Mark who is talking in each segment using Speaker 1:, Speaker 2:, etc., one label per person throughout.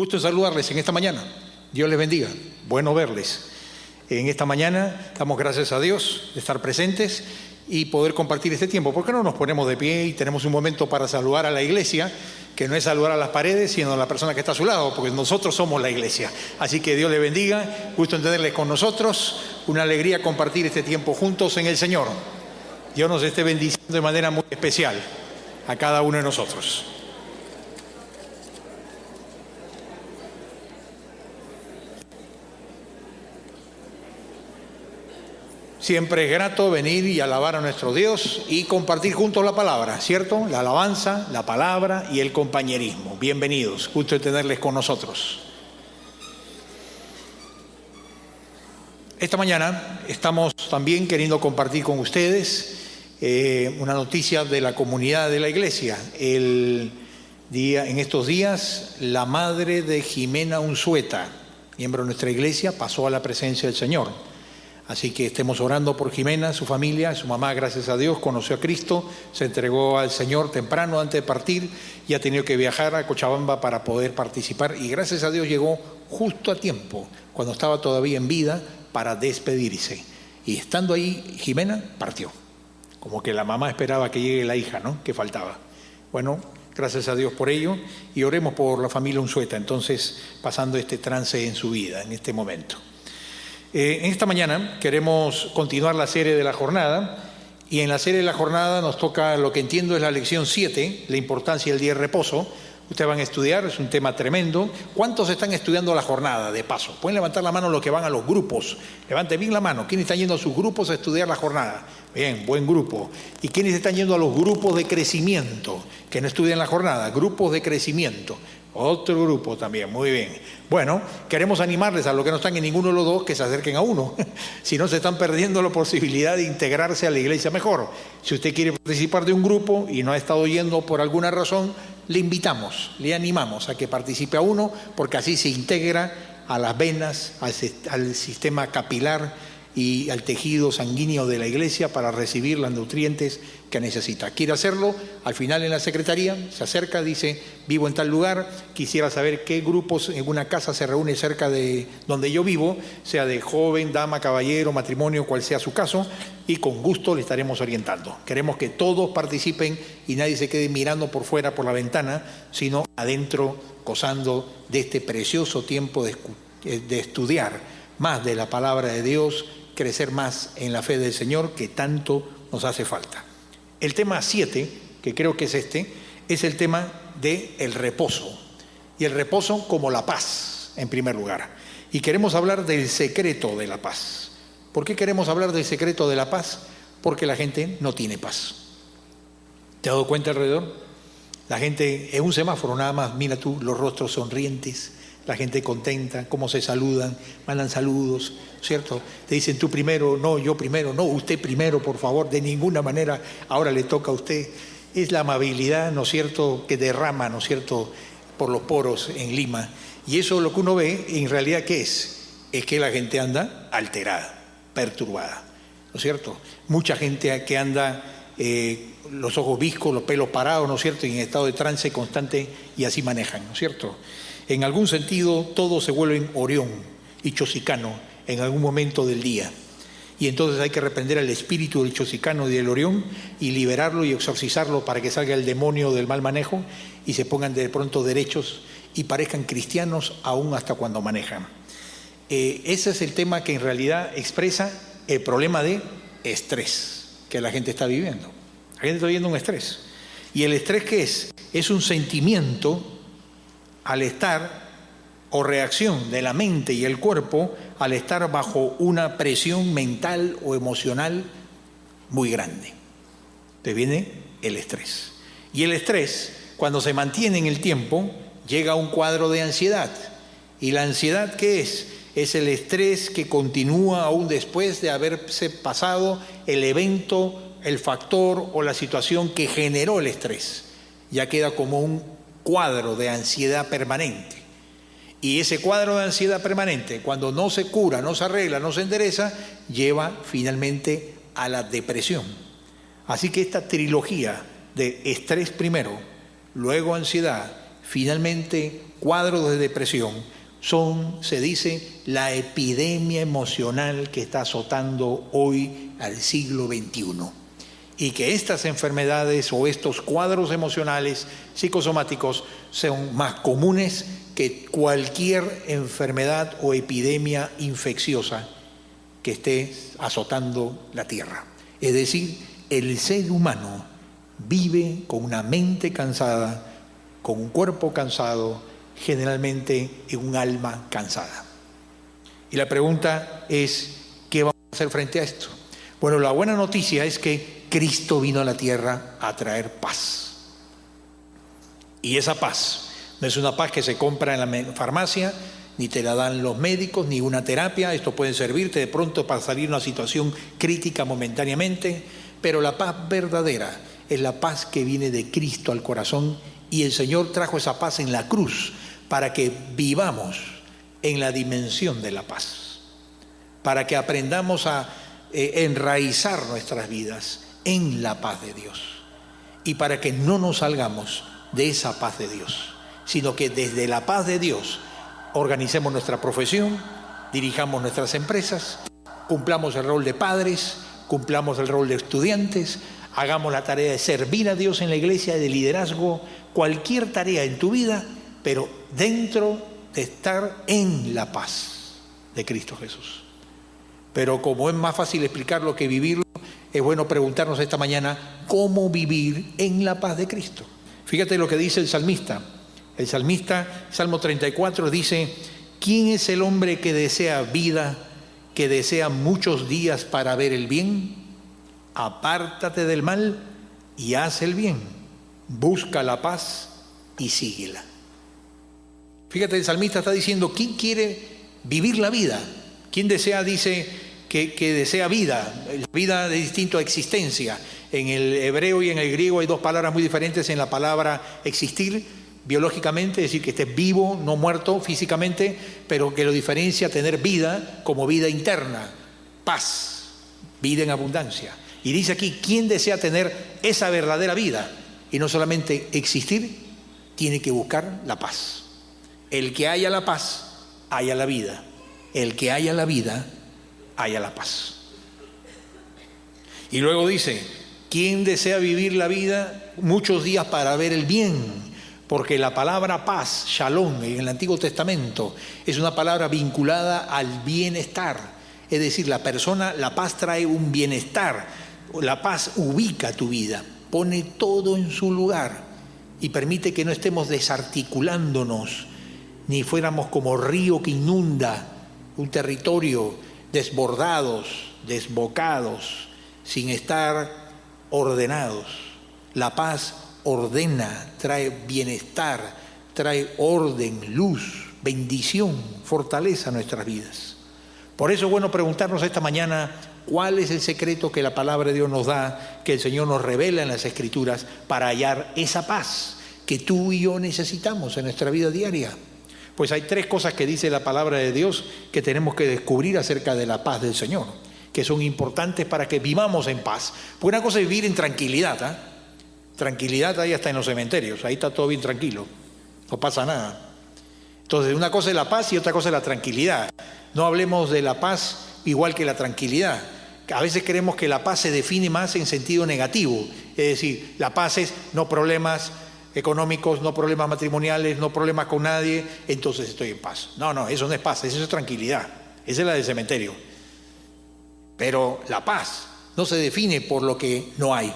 Speaker 1: Gusto en saludarles en esta mañana. Dios les bendiga. Bueno verles. En esta mañana damos gracias a Dios de estar presentes y poder compartir este tiempo. ¿Por qué no nos ponemos de pie y tenemos un momento para saludar a la iglesia? Que no es saludar a las paredes, sino a la persona que está a su lado, porque nosotros somos la iglesia. Así que Dios les bendiga. Gusto en tenerles con nosotros. Una alegría compartir este tiempo juntos en el Señor. Dios nos esté bendiciendo de manera muy especial a cada uno de nosotros. Siempre es grato venir y alabar a nuestro Dios y compartir juntos la palabra, ¿cierto? La alabanza, la palabra y el compañerismo. Bienvenidos, gusto de tenerles con nosotros. Esta mañana estamos también queriendo compartir con ustedes una noticia de la comunidad de la iglesia. En estos días, la madre de Jimena Unzueta, miembro de nuestra iglesia, pasó a la presencia del Señor. Así que estemos orando por Jimena, su familia. Su mamá, gracias a Dios, conoció a Cristo, se entregó al Señor temprano antes de partir y ha tenido que viajar a Cochabamba para poder participar. Y gracias a Dios llegó justo a tiempo, cuando estaba todavía en vida, para despedirse. Y estando ahí, Jimena partió. Como que la mamá esperaba que llegue la hija, ¿no? Que faltaba. Bueno, gracias a Dios por ello. Y oremos por la familia Unzueta, entonces, pasando este trance en su vida, en este momento. En esta mañana queremos continuar la serie de la jornada y en la serie de la jornada nos toca lo que entiendo es la lección 7, la importancia del día de reposo. Ustedes van a estudiar, es un tema tremendo. ¿Cuántos están estudiando la jornada de paso? Pueden levantar la mano los que van a los grupos. Levanten bien la mano. ¿Quiénes están yendo a sus grupos a estudiar la jornada? Bien, buen grupo. ¿Y quiénes están yendo a los grupos de crecimiento? Que no estudian la jornada, grupos de crecimiento. Otro grupo también, muy bien. Bueno, queremos animarles a los que no están en ninguno de los dos que se acerquen a uno. Si no, se están perdiendo la posibilidad de integrarse a la iglesia mejor. Si usted quiere participar de un grupo y no ha estado yendo por alguna razón, le invitamos, le animamos a que participe a uno, porque así se integra a las venas, al sistema capilar y al tejido sanguíneo de la iglesia para recibir los nutrientes que necesita. Quiere hacerlo, al final en la secretaría se acerca, dice, vivo en tal lugar, quisiera saber qué grupos en una casa se reúne cerca de donde yo vivo, sea de joven, dama, caballero, matrimonio, cual sea su caso, y con gusto le estaremos orientando. Queremos que todos participen y nadie se quede mirando por fuera por la ventana, sino adentro gozando de este precioso tiempo de estudiar más de la palabra de Dios, crecer más en la fe del Señor que tanto nos hace falta. El tema 7, que creo que es el tema del reposo. Y el reposo como la paz, en primer lugar. Y queremos hablar del secreto de la paz. ¿Por qué queremos hablar del secreto de la paz? Porque la gente no tiene paz. ¿Te has dado cuenta alrededor? La gente en un semáforo nada más, mira tú, los rostros sonrientes, la gente contenta, cómo se saludan, mandan saludos, ¿cierto? Te dicen tú primero, no, yo primero, no, usted primero, por favor, de ninguna manera, ahora le toca a usted. Es la amabilidad, ¿no es cierto?, que derrama, ¿no es cierto?, por los poros en Lima. Y eso es lo que uno ve, en realidad, ¿qué es? Es que la gente anda alterada, perturbada, ¿no es cierto? Mucha gente que anda los ojos viscos, los pelos parados, ¿no es cierto?, y en estado de trance constante y así manejan, ¿no es cierto? En algún sentido, todos se vuelven Orión y Chosicano en algún momento del día. Y entonces hay que reprender al espíritu del Chosicano y del Orión y liberarlo y exorcizarlo para que salga el demonio del mal manejo y se pongan de pronto derechos y parezcan cristianos aún hasta cuando manejan. Ese es el tema que en realidad expresa el problema de estrés que la gente está viviendo. La gente está viviendo un estrés. ¿Y el estrés qué es? Es un sentimiento al estar o reacción de la mente y el cuerpo al estar bajo una presión mental o emocional muy grande. Te viene el estrés. Y el estrés, cuando se mantiene en el tiempo, llega a un cuadro de ansiedad. ¿Y la ansiedad qué es? Es el estrés que continúa aún después de haberse pasado el evento, el factor o la situación que generó el estrés. Ya queda como un cuadro de ansiedad permanente. Y ese cuadro de ansiedad permanente, cuando no se cura, no se arregla, no se endereza, lleva finalmente a la depresión. Así que esta trilogía de estrés primero, luego ansiedad, Finalmente, cuadros de depresión son, se dice, la epidemia emocional que está azotando hoy al siglo XXI. Y que estas enfermedades o estos cuadros emocionales psicosomáticos son más comunes que cualquier enfermedad o epidemia infecciosa que esté azotando la tierra. Es decir, el ser humano vive con una mente cansada, con un cuerpo cansado, generalmente en un alma cansada. Y la pregunta es, ¿qué vamos a hacer frente a esto? Bueno, la buena noticia es que Cristo vino a la tierra a traer paz. Y esa paz no es una paz que se compra en la farmacia, ni te la dan los médicos, ni una terapia. Esto puede servirte de pronto para salir de una situación crítica momentáneamente, pero la paz verdadera es la paz que viene de Cristo al corazón, y el Señor trajo esa paz en la cruz para que vivamos en la dimensión de la paz, para que aprendamos a enraizar nuestras vidas en la paz de Dios, y para que no nos salgamos de esa paz de Dios, sino que desde la paz de Dios organicemos nuestra profesión, dirijamos nuestras empresas, cumplamos el rol de padres, cumplamos el rol de estudiantes, hagamos la tarea de servir a Dios en la iglesia, de liderazgo, cualquier tarea en tu vida, pero dentro de estar en la paz de Cristo Jesús. Pero como es más fácil explicarlo que vivirlo, es bueno preguntarnos esta mañana cómo vivir en la paz de Cristo. Fíjate lo que dice el salmista. El salmista, Salmo 34, dice: ¿quién es el hombre que desea vida, que desea muchos días para ver el bien? Apártate del mal y haz el bien. Busca la paz y síguela. Fíjate, el salmista está diciendo, ¿quién quiere vivir la vida? ¿Quién desea, dice, que desea vida? Vida de distinto a existencia. En el hebreo y en el griego hay dos palabras muy diferentes en la palabra existir, biológicamente, es decir, que estés vivo, no muerto físicamente, pero que lo diferencia tener vida como vida interna, paz, vida en abundancia. Y dice aquí, ¿quién desea tener esa verdadera vida? Y no solamente existir, tiene que buscar la paz. El que haya la paz, haya la vida. El que haya la vida, haya la paz. Y luego dice, ¿quién desea vivir la vida muchos días para ver el bien? Porque la palabra paz, shalom, en el Antiguo Testamento, es una palabra vinculada al bienestar. Es decir, la paz trae un bienestar. La paz ubica tu vida, pone todo en su lugar y permite que no estemos desarticulándonos, ni fuéramos como río que inunda un territorio, desbordados, desbocados, sin estar ordenados. La paz ordena, trae bienestar, trae orden, luz, bendición, fortaleza a nuestras vidas. Por eso es bueno preguntarnos esta mañana, ¿cuál es el secreto que la palabra de Dios nos da, que el Señor nos revela en las Escrituras para hallar esa paz que tú y yo necesitamos en nuestra vida diaria? Pues hay tres cosas que dice la palabra de Dios que tenemos que descubrir acerca de la paz del Señor, que son importantes para que vivamos en paz. Porque una cosa es vivir en tranquilidad, ¿eh? Tranquilidad hay hasta en los cementerios, ahí está todo bien tranquilo, no pasa nada. Entonces, una cosa es la paz y otra cosa es la tranquilidad. No hablemos de la paz igual que la tranquilidad. A veces creemos que la paz se define más en sentido negativo, es decir, la paz es no problemas económicos, no problemas matrimoniales, no problemas con nadie, entonces estoy en paz. No, eso no es paz, eso es tranquilidad, esa es la del cementerio. Pero la paz no se define por lo que no hay,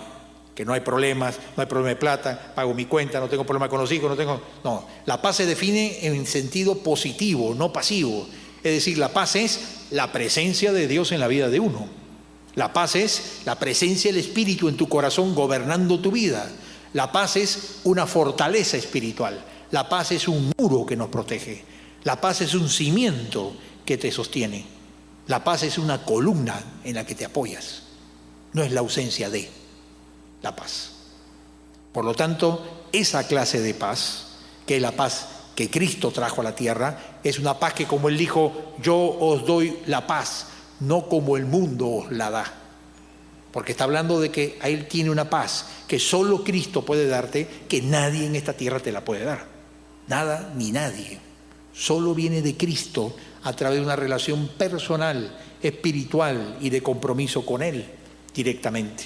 Speaker 1: que no hay problemas, no hay problema de plata, pago mi cuenta, no tengo problema con los hijos, no, la paz se define en sentido positivo, no pasivo. Es decir, la paz es la presencia de Dios en la vida de uno. La paz es la presencia del Espíritu en tu corazón gobernando tu vida. La paz es una fortaleza espiritual. La paz es un muro que nos protege. La paz es un cimiento que te sostiene. La paz es una columna en la que te apoyas. No es la ausencia de la paz. Por lo tanto, esa clase de paz, que es la paz que Cristo trajo a la tierra, es una paz que, como Él dijo, yo os doy la paz, no como el mundo os la da. Porque está hablando de que Él tiene una paz que solo Cristo puede darte, que nadie en esta tierra te la puede dar. nada ni nadie. Solo viene de Cristo a través de una relación personal, espiritual y de compromiso con Él directamente.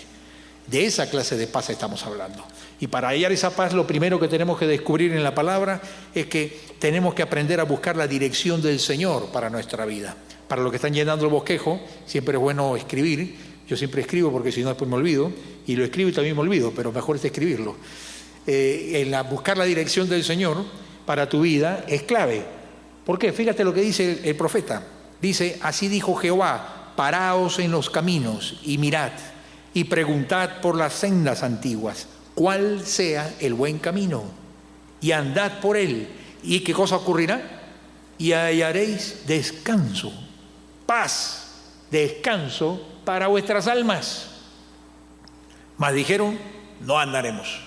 Speaker 1: De esa clase de paz estamos hablando. Y para hallar esa paz, lo primero que tenemos que descubrir en la palabra es que tenemos que aprender a buscar la dirección del Señor para nuestra vida. Para los que están llenando el bosquejo, siempre es bueno escribir. Yo siempre escribo porque si no después me olvido. Y lo escribo y también me olvido, pero mejor es escribirlo. Buscar la dirección del Señor para tu vida es clave. ¿Por qué? Fíjate lo que dice el profeta. Dice, así dijo Jehová, paraos en los caminos y mirad y preguntad por las sendas antiguas, cuál sea el buen camino, y andad por él. ¿Y qué cosa ocurrirá? Y hallaréis descanso, paz, descanso para vuestras almas. Mas dijeron, no andaremos.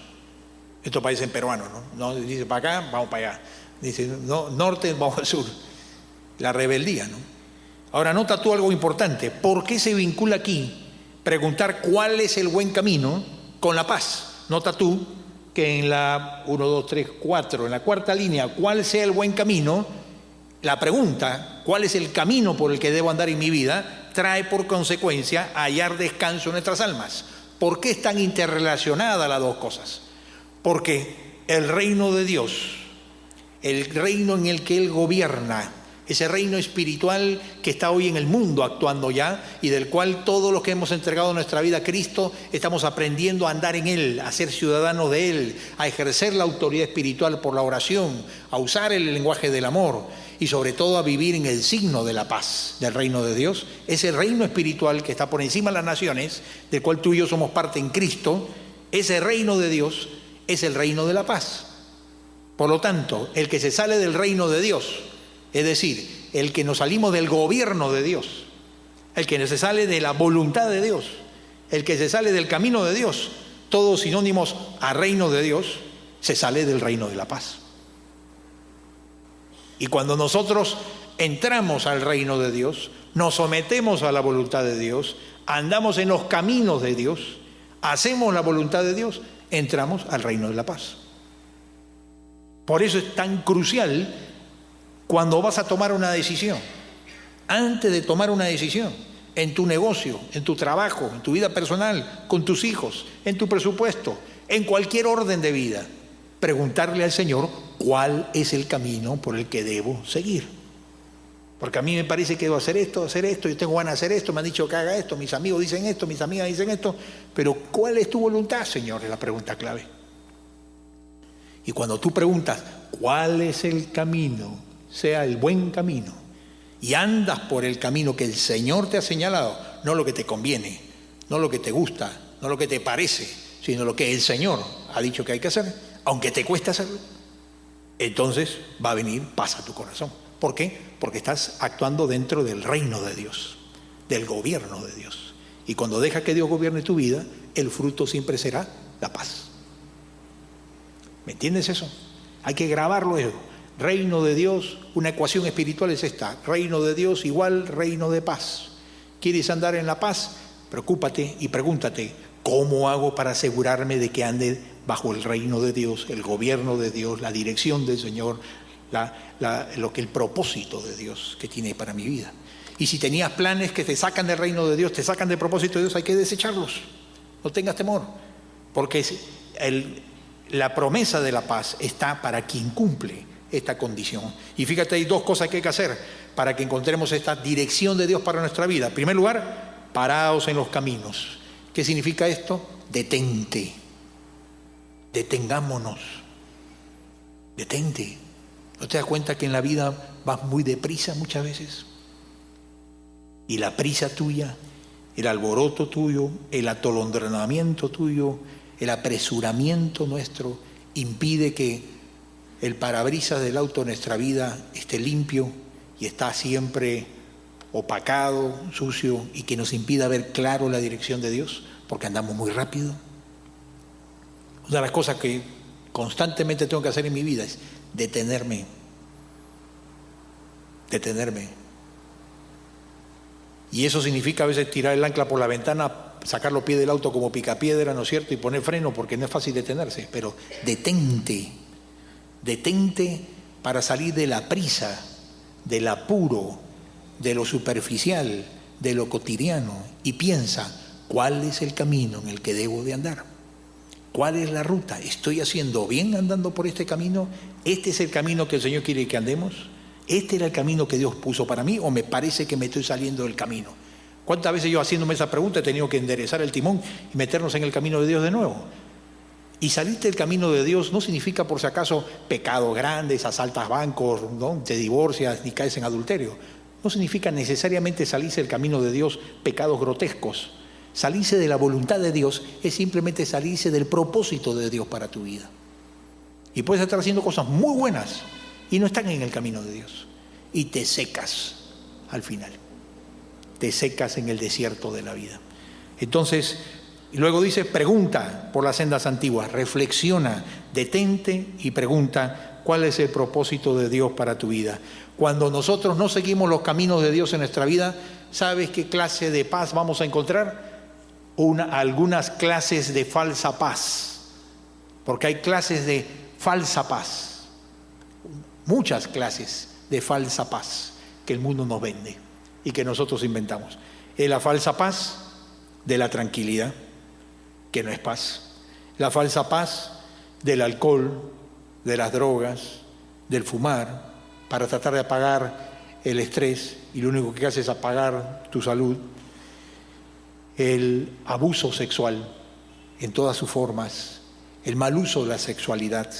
Speaker 1: Esto parece en peruano, ¿no? No dice para acá, vamos para allá. Dice, no, norte, vamos al sur. La rebeldía, ¿no? Ahora, nota tú algo importante. ¿Por qué se vincula aquí preguntar cuál es el buen camino con la paz? Nota tú que en la 1, 2, 3, 4, en la cuarta línea, ¿cuál sea el buen camino? La pregunta, ¿cuál es el camino por el que debo andar en mi vida? Trae por consecuencia hallar descanso en nuestras almas. ¿Por qué están interrelacionadas las dos cosas? Porque el reino de Dios, el reino en el que Él gobierna, ese reino espiritual que está hoy en el mundo actuando ya y del cual todos los que hemos entregado nuestra vida a Cristo estamos aprendiendo a andar en Él, a ser ciudadanos de Él, a ejercer la autoridad espiritual por la oración, a usar el lenguaje del amor y sobre todo a vivir en el signo de la paz del reino de Dios. Ese reino espiritual que está por encima de las naciones, del cual tú y yo somos parte en Cristo, ese reino de Dios es el reino de la paz. Por lo tanto, el que se sale del reino de Dios, es decir, el que nos salimos del gobierno de Dios, el que se sale de la voluntad de Dios, el que se sale del camino de Dios, todos sinónimos a reino de Dios, se sale del reino de la paz. Y cuando nosotros entramos al reino de Dios, nos sometemos a la voluntad de Dios, andamos en los caminos de Dios, hacemos la voluntad de Dios, entramos al reino de la paz. Por eso es tan crucial cuando vas a tomar una decisión, antes de tomar una decisión, en tu negocio, en tu trabajo, en tu vida personal, con tus hijos, en tu presupuesto, en cualquier orden de vida, preguntarle al Señor cuál es el camino por el que debo seguir. Porque a mí me parece que debo hacer esto, yo tengo ganas de hacer esto, me han dicho que haga esto, mis amigos dicen esto, mis amigas dicen esto, pero ¿cuál es tu voluntad, Señor? Es la pregunta clave. Y cuando tú preguntas cuál es el camino, sea el buen camino, y andas por el camino que el Señor te ha señalado, no lo que te conviene, no lo que te gusta, no lo que te parece, sino lo que el Señor ha dicho que hay que hacer, aunque te cueste hacerlo, entonces va a venir paz a tu corazón. ¿Por qué? Porque estás actuando dentro del reino de Dios, del gobierno de Dios. Y cuando dejas que Dios gobierne tu vida, el fruto siempre será la paz. ¿Me entiendes eso? Hay que grabarlo eso. Reino de Dios, una ecuación espiritual es esta. Reino de Dios igual reino de paz. ¿Quieres andar en la paz? Preocúpate y pregúntate, ¿cómo hago para asegurarme de que ande bajo el reino de Dios, el gobierno de Dios, la dirección del Señor, el propósito de Dios que tiene para mi vida? Y si tenías planes que te sacan del reino de Dios, te sacan del propósito de Dios, hay que desecharlos. No tengas temor, porque la promesa de la paz está para quien cumple esta condición. Y fíjate, hay dos cosas que hay que hacer para que encontremos esta dirección de Dios para nuestra vida. En primer lugar, paraos en los caminos. ¿Qué significa esto? Detente. Detengámonos. Detente. ¿No te das cuenta que en la vida vas muy deprisa muchas veces? Y la prisa tuya, el alboroto tuyo, el atolondramiento tuyo, el apresuramiento nuestro impide que el parabrisas del auto de nuestra vida esté limpio y está siempre opacado, sucio, y que nos impida ver claro la dirección de Dios porque andamos muy rápido. Una de las cosas que constantemente tengo que hacer en mi vida es detenerme. Y eso significa a veces tirar el ancla por la ventana, sacar los pies del auto como picapiedra, ¿no es cierto? Y poner freno porque no es fácil detenerse, pero detente. Detente para salir de la prisa, del apuro, de lo superficial, de lo cotidiano, y piensa, ¿cuál es el camino en el que debo de andar? ¿Cuál es la ruta? ¿Estoy haciendo bien andando por este camino? ¿Este es el camino que el Señor quiere que andemos? ¿Este era el camino que Dios puso para mí o me parece que me estoy saliendo del camino? ¿Cuántas veces yo haciéndome esa pregunta he tenido que enderezar el timón y meternos en el camino de Dios de nuevo? Y salirte del camino de Dios no significa por si acaso pecados grandes, asaltas bancos, ¿no?, te divorcias ni caes en adulterio. No significa necesariamente salirse del camino de Dios pecados grotescos. Salirse de la voluntad de Dios es simplemente salirse del propósito de Dios para tu vida. Y puedes estar haciendo cosas muy buenas y no están en el camino de Dios. Y te secas al final. Te secas en el desierto de la vida. Entonces, y luego dice, pregunta por las sendas antiguas, reflexiona, detente y pregunta cuál es el propósito de Dios para tu vida. Cuando nosotros no seguimos los caminos de Dios en nuestra vida, ¿sabes qué clase de paz vamos a encontrar? Algunas clases de falsa paz, porque hay clases de falsa paz, muchas clases de falsa paz que el mundo nos vende y que nosotros inventamos. Es la falsa paz de la tranquilidad, que no es paz. La falsa paz del alcohol, de las drogas, del fumar, para tratar de apagar el estrés, y lo único que hace es apagar tu salud. El abuso sexual en todas sus formas, el mal uso de la sexualidad,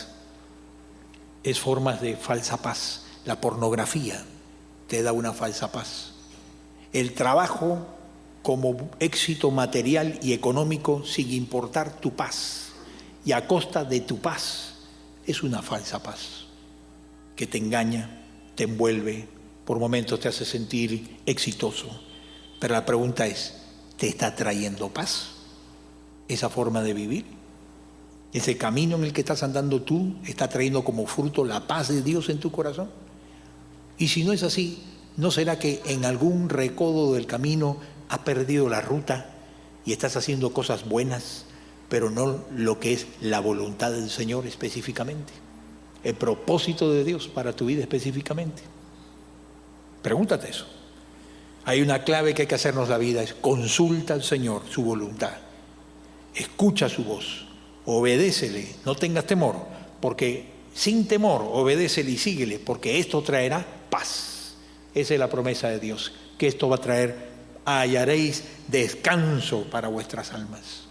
Speaker 1: es formas de falsa paz. La pornografía te da una falsa paz. El trabajo como éxito material y económico sin importar tu paz y a costa de tu paz es una falsa paz que te engaña, te envuelve, por momentos te hace sentir exitoso. Pero la pregunta es, ¿te está trayendo paz esa forma de vivir? ¿Ese camino en el que estás andando tú está trayendo como fruto la paz de Dios en tu corazón? Y si no es así, ¿no será que en algún recodo del camino has perdido la ruta y estás haciendo cosas buenas, pero no lo que es la voluntad del Señor específicamente? El propósito de Dios para tu vida específicamente. Pregúntate eso. Hay una clave que hay que hacernos la vida, es consulta al Señor su voluntad. Escucha su voz, obedécele, no tengas temor, porque sin temor obedécele y síguele, porque esto traerá paz. Esa es la promesa de Dios, que esto va a traer, hallaréis descanso para vuestras almas.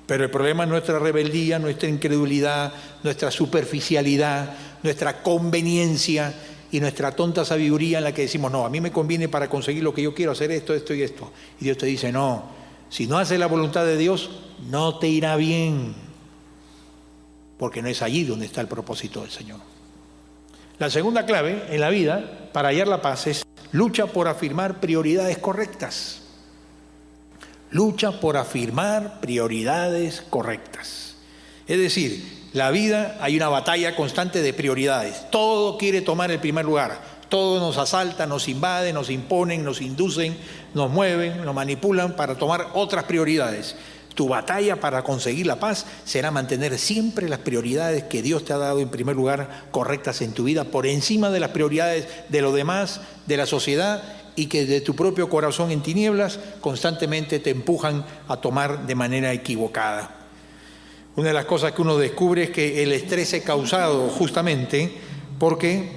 Speaker 1: Pero el problema es nuestra rebeldía, nuestra incredulidad, nuestra superficialidad, nuestra conveniencia y nuestra tonta sabiduría en la que decimos, no, a mí me conviene para conseguir lo que yo quiero hacer esto, esto y esto. Y Dios te dice, no, si no haces la voluntad de Dios, no te irá bien, porque no es allí donde está el propósito del Señor. La segunda clave en la vida para hallar la paz es lucha por afirmar prioridades correctas. Lucha por afirmar prioridades correctas. Es decir, la vida hay una batalla constante de prioridades. Todo quiere tomar el primer lugar. Todo nos asalta, nos invade, nos imponen, nos inducen, nos mueven, nos manipulan para tomar otras prioridades. Tu batalla para conseguir la paz será mantener siempre las prioridades que Dios te ha dado en primer lugar correctas en tu vida, por encima de las prioridades de los demás, de la sociedad, y que de tu propio corazón en tinieblas constantemente te empujan a tomar de manera equivocada. Una de las cosas que uno descubre es que el estrés es causado justamente porque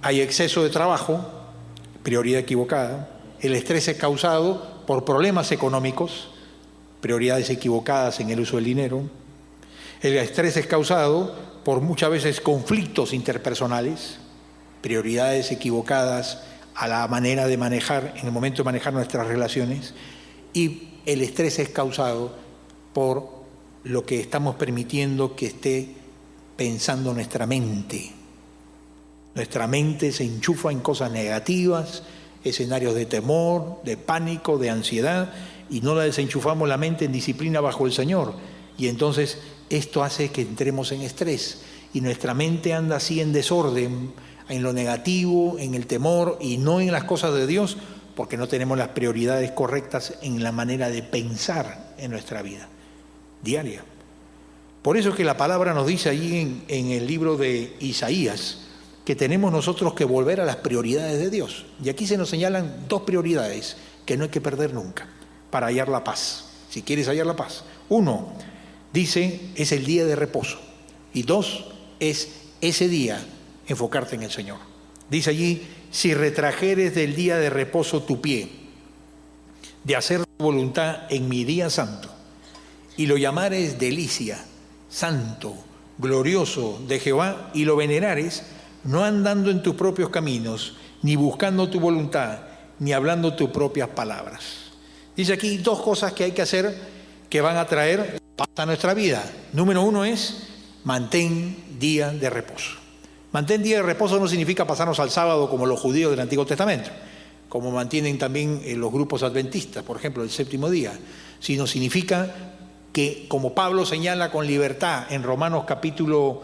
Speaker 1: hay exceso de trabajo, prioridad equivocada. El estrés es causado por problemas económicos, prioridades equivocadas en el uso del dinero. El estrés es causado por muchas veces conflictos interpersonales, prioridades equivocadas a la manera de manejar, en el momento de manejar nuestras relaciones. Y el estrés es causado por lo que estamos permitiendo que esté pensando nuestra mente. Nuestra mente se enchufa en cosas negativas, escenarios de temor, de pánico, de ansiedad, y no la desenchufamos la mente en disciplina bajo el Señor. Y entonces esto hace que entremos en estrés y nuestra mente anda así en desorden, en lo negativo, en el temor y no en las cosas de Dios, porque no tenemos las prioridades correctas en la manera de pensar en nuestra vida diaria. Por eso es que la palabra nos dice allí en el libro de Isaías que tenemos nosotros que volver a las prioridades de Dios. Y aquí se nos señalan dos prioridades que no hay que perder nunca para hallar la paz. Si quieres hallar la paz. Uno, dice, es el día de reposo. Y dos, es ese día enfocarte en el Señor. Dice allí, si retrajeres del día de reposo tu pie, de hacer tu voluntad en mi día santo, y lo llamares delicia, santo, glorioso de Jehová, y lo venerares, no andando en tus propios caminos, ni buscando tu voluntad, ni hablando tus propias palabras. Dice aquí dos cosas que hay que hacer que van a traer paz a nuestra vida. Número uno es, mantén día de reposo. Mantén día de reposo no significa pasarnos al sábado como los judíos del Antiguo Testamento, como mantienen también los grupos adventistas, por ejemplo, el séptimo día, sino significa que, como Pablo señala con libertad en Romanos capítulo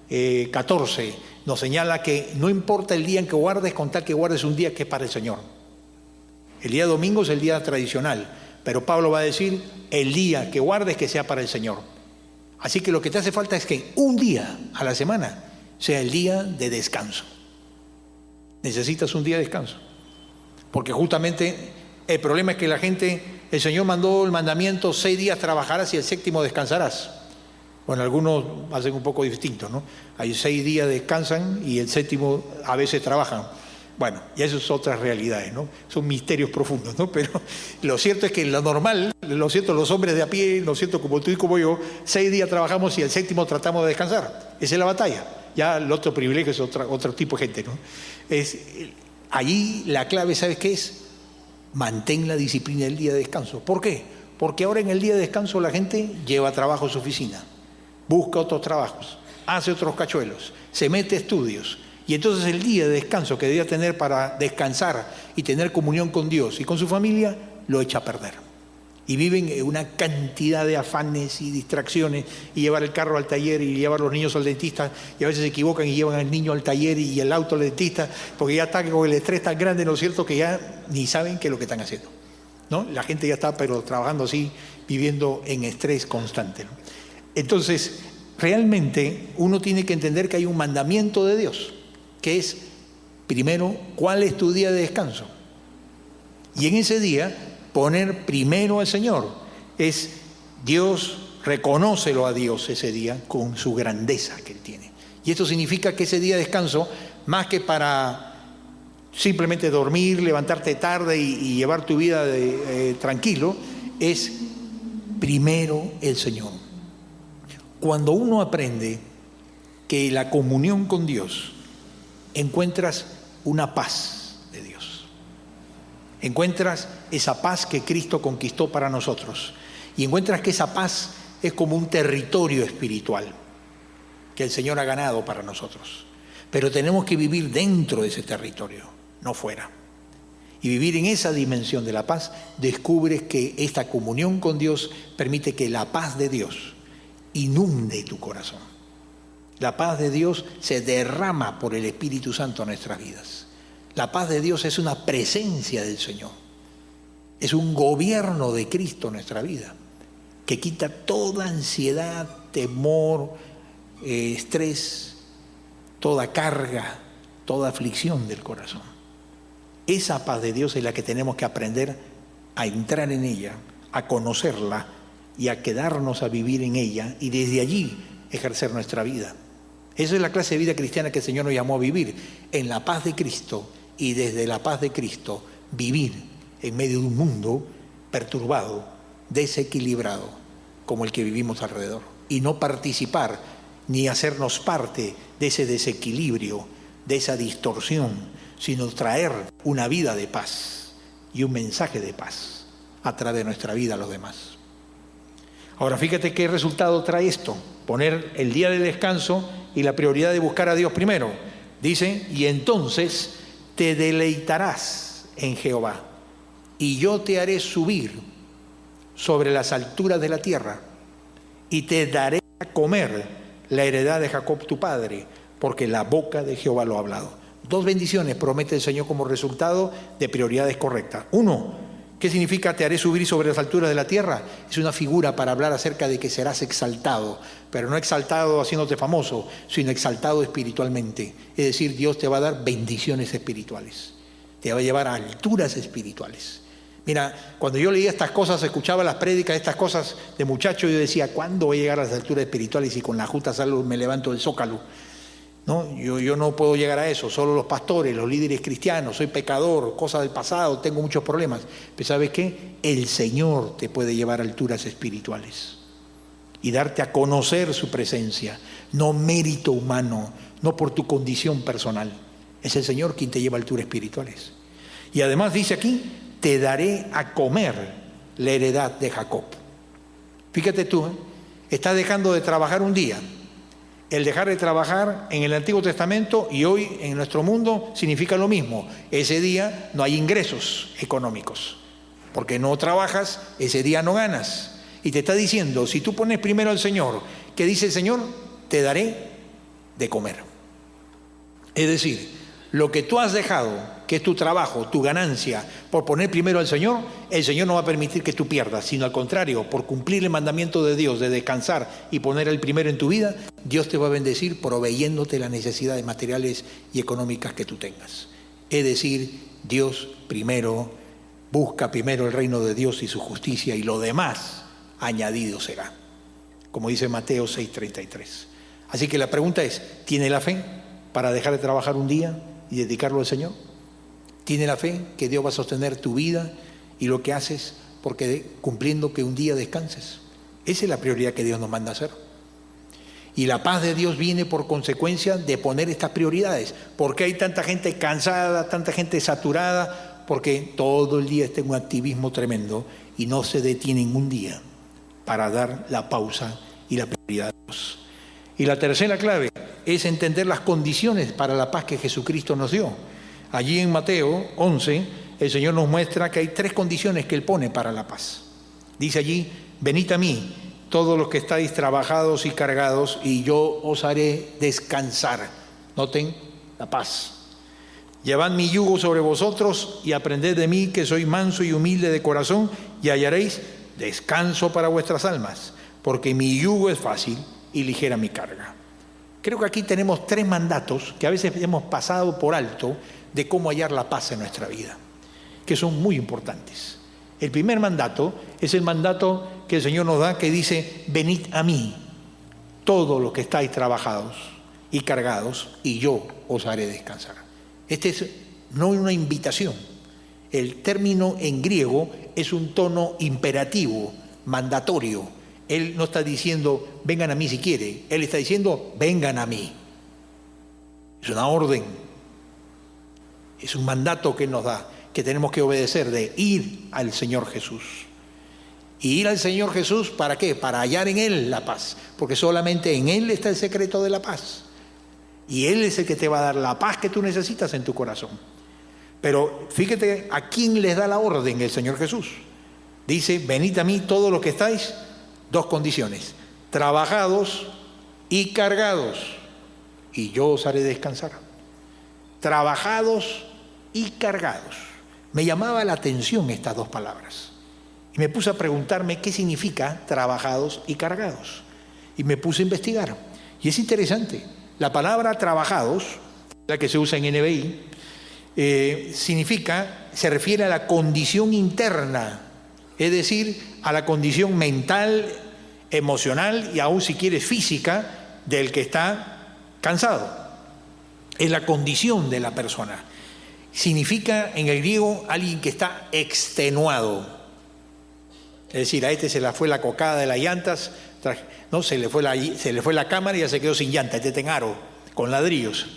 Speaker 1: 14, nos señala que no importa el día en que guardes, con tal que guardes un día que es para el Señor. El día domingo es el día tradicional, pero Pablo va a decir, el día que guardes que sea para el Señor. Así que lo que te hace falta es que un día a la semana sea el día de descanso. Necesitas un día de descanso. Porque justamente el problema es que la gente, el Señor mandó el mandamiento, 6 días trabajarás y el séptimo descansarás. Bueno, algunos hacen un poco distinto, ¿no? Hay 6 días descansan y el séptimo a veces trabajan. Bueno, y eso es otras realidades, ¿no? Son misterios profundos, ¿no? Pero lo cierto es que lo normal, lo cierto, los hombres de a pie, lo cierto, como tú y como yo, 6 días trabajamos y el séptimo tratamos de descansar. Esa es la batalla. Ya el otro privilegio es otro tipo de gente, ¿no? Allí la clave, ¿sabes qué es? Mantén la disciplina del día de descanso. ¿Por qué? Porque ahora en el día de descanso la gente lleva trabajo a su oficina, busca otros trabajos, hace otros cachuelos, se mete a estudios. Y entonces el día de descanso que debía tener para descansar y tener comunión con Dios y con su familia, lo echa a perder. Y viven una cantidad de afanes y distracciones, y llevar el carro al taller y llevar los niños al dentista, y a veces se equivocan y llevan al niño al taller y el auto al dentista, porque ya está con el estrés tan grande, ¿no es cierto?, que ya ni saben qué es lo que están haciendo, ¿no? La gente ya está pero trabajando así, viviendo en estrés constante, ¿no? Entonces, realmente uno tiene que entender que hay un mandamiento de Dios, que es, primero, ¿cuál es tu día de descanso? Y en ese día, poner primero al Señor. Es Dios, reconócelo a Dios ese día con su grandeza que Él tiene. Y esto significa que ese día de descanso, más que para simplemente dormir, levantarte tarde y llevar tu vida tranquilo, es primero el Señor. Cuando uno aprende que la comunión con Dios, encuentras una paz de Dios. Encuentras esa paz que Cristo conquistó para nosotros. Y encuentras que esa paz es como un territorio espiritual que el Señor ha ganado para nosotros. Pero tenemos que vivir dentro de ese territorio, no fuera. Y vivir en esa dimensión de la paz, descubres que esta comunión con Dios permite que la paz de Dios inunde tu corazón. La paz de Dios se derrama por el Espíritu Santo en nuestras vidas. La paz de Dios es una presencia del Señor. Es un gobierno de Cristo en nuestra vida, que quita toda ansiedad, temor, estrés, toda carga, toda aflicción del corazón. Esa paz de Dios es la que tenemos que aprender a entrar en ella, a conocerla y a quedarnos a vivir en ella y desde allí ejercer nuestra vida. Esa es la clase de vida cristiana que el Señor nos llamó a vivir, en la paz de Cristo, y desde la paz de Cristo vivir en medio de un mundo perturbado, desequilibrado, como el que vivimos alrededor, y no participar ni hacernos parte de ese desequilibrio, de esa distorsión, sino traer una vida de paz y un mensaje de paz a través de nuestra vida a los demás. Ahora fíjate qué resultado trae esto: poner el día de descanso y la prioridad de buscar a Dios primero. Dice, y entonces te deleitarás en Jehová, y yo te haré subir sobre las alturas de la tierra, y te daré a comer la heredad de Jacob tu padre, porque la boca de Jehová lo ha hablado. 2 bendiciones promete el Señor como resultado de prioridades correctas. 1, ¿Qué significa te haré subir sobre las alturas de la tierra? Es una figura para hablar acerca de que serás exaltado, pero no exaltado haciéndote famoso, sino exaltado espiritualmente. Es decir, Dios te va a dar bendiciones espirituales, te va a llevar a alturas espirituales. Mira, cuando yo leía estas cosas, escuchaba las prédicas, estas cosas de muchacho, yo decía, ¿cuándo voy a llegar a las alturas espirituales y con la justa salud me levanto del zócalo? ¿No? Yo no puedo llegar a eso, solo los pastores, los líderes cristianos, soy pecador, cosas del pasado, tengo muchos problemas. Pero ¿sabes qué? El Señor te puede llevar a alturas espirituales y darte a conocer su presencia, no mérito humano, no por tu condición personal. Es el Señor quien te lleva a alturas espirituales. Y además dice aquí, te daré a comer la heredad de Jacob. Fíjate tú, estás dejando de trabajar un día. El dejar de trabajar en el Antiguo Testamento y hoy en nuestro mundo significa lo mismo. Ese día no hay ingresos económicos, porque no trabajas, ese día no ganas. Y te está diciendo, si tú pones primero al Señor, ¿qué dice el Señor? Te daré de comer. Es decir, lo que tú has dejado, que es tu trabajo, tu ganancia, por poner primero al Señor, el Señor no va a permitir que tú pierdas, sino al contrario, por cumplir el mandamiento de Dios de descansar y poner el primero en tu vida, Dios te va a bendecir proveyéndote las necesidades materiales y económicas que tú tengas. Es decir, Dios primero, busca primero el reino de Dios y su justicia y lo demás añadido será, como dice Mateo 6:33. Así que la pregunta es, ¿tiene la fe para dejar de trabajar un día y dedicarlo al Señor? ¿Tiene la fe que Dios va a sostener tu vida y lo que haces porque cumpliendo que un día descanses? Esa es la prioridad que Dios nos manda a hacer. Y la paz de Dios viene por consecuencia de poner estas prioridades. ¿Por qué hay tanta gente cansada, tanta gente saturada? Porque todo el día está en un activismo tremendo y no se detienen un día para dar la pausa y la prioridad a Dios. Y la tercera clave es entender las condiciones para la paz que Jesucristo nos dio. Allí en Mateo 11, el Señor nos muestra que hay 3 condiciones que Él pone para la paz. Dice allí, venid a mí, todos los que estáis trabajados y cargados, y yo os haré descansar. Noten la paz. Llevad mi yugo sobre vosotros y aprended de mí, que soy manso y humilde de corazón, y hallaréis descanso para vuestras almas, porque mi yugo es fácil y ligera mi carga. Creo que aquí tenemos 3 mandatos que a veces hemos pasado por alto de cómo hallar la paz en nuestra vida, que son muy importantes. El primer mandato es el mandato que el Señor nos da, que dice, venid a mí, todos los que estáis trabajados y cargados, y yo os haré descansar. Este es no una invitación. El término en griego es un tono imperativo, mandatorio. Él no está diciendo, vengan a mí si quiere. Él está diciendo, vengan a mí. Es una orden. Es un mandato que Él nos da, que tenemos que obedecer, de ir al Señor Jesús. Y ir al Señor Jesús, ¿para qué? Para hallar en Él la paz. Porque solamente en Él está el secreto de la paz. Y Él es el que te va a dar la paz que tú necesitas en tu corazón. Pero fíjate a quién les da la orden el Señor Jesús. Dice, venid a mí todos los que estáis, 2 condiciones, trabajados y cargados, y yo os haré descansar. Trabajados y cargados. Me llamaba la atención estas 2 palabras. Y me puse a preguntarme qué significa trabajados y cargados. Y me puse a investigar. Y es interesante. La palabra trabajados, la que se usa en NBI, se refiere a la condición interna, es decir, a la condición mental, emocional y aún si quieres física del que está cansado. Es la condición de la persona. Significa en el griego alguien que está extenuado. Es decir, a este se le fue la cocada de las llantas, no, se le fue la cámara y ya se quedó sin llanta, este está en aro, con ladrillos.